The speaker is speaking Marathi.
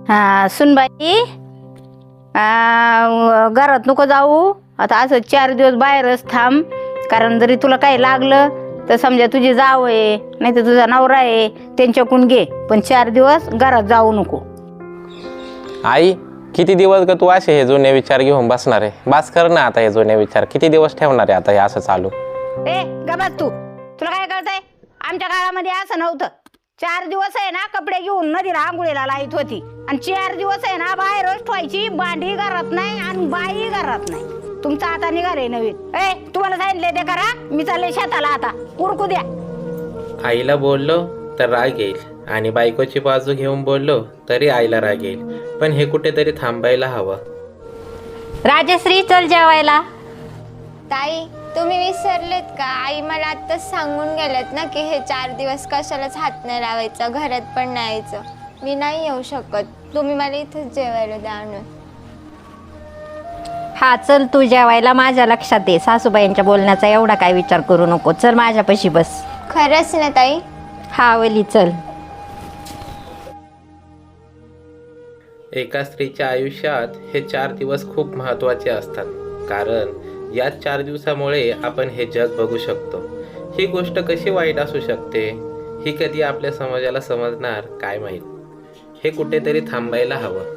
हा सुनबाई, घरात नको जाऊ आता. असं 4 दिवस बाहेरच थांब. कारण जरी तुला काही लागलं तर समजा तुझी जाव आहे नाही तर तुझा नवरा आहे, त्यांच्याकडून घे. पण 4 दिवस घरात जाऊ नको. आई, किती दिवस ग तू असे हे जुने विचार घेऊन बसणार आहे? बास कर ना आता. हे जुने विचार किती दिवस ठेवणार आहे आता हे असं चालू? ए गबात तुला काय कळतंय? आमच्या काळामध्ये असं नव्हतं. 4 दिवस आहे ना कपडे घेऊन नदीला आंघोळीला लाईत होती, आणि 4 दिवस आहे ना बाहेरच ठेवायची. भांडी घरात नाही आणि बाई घरात नाही. तुमचा आता निघाले नवीन. ए तुम्हाला सांगितले ते करा, मी चालले शेताला आता. उरकू द्या. आईला बोललो तर राग येईल, आणि बायकोची बाजू घेऊन बोललो तरी आईला राग येईल. पण हे कुठेतरी थांबायला हवं. राजश्री, चल जेवायला. ताई, तुम्ही विसरलेत का? आई मला आत्ताच सांगून गेल्यात ना की हे 4 दिवस कशालाच हात नाही लावायचा, घरात पण नाही यायचं. मी नाही येऊ शकत. तुम्ही मला इथंच जेवायला द्या आणून. हा चल तू जेवायला. माझ्या लक्षात आहे सासूबाईंच्या बोलण्याचा एवढा काय विचार करू नको. चल माझ्यापाशी बस. खरंच ना ताई? हा वली चल. एका स्त्रीच्या आयुष्यात हे 4 दिवस खूप महत्त्वाचे असतात, कारण याच 4 दिवसामुळे आपण हे जग बघू शकतो. ही गोष्ट कशी वाईट असू शकते ही कधी आपल्या समाजाला समजणार काय माहीत. हे कुठेतरी थांबायला हवं.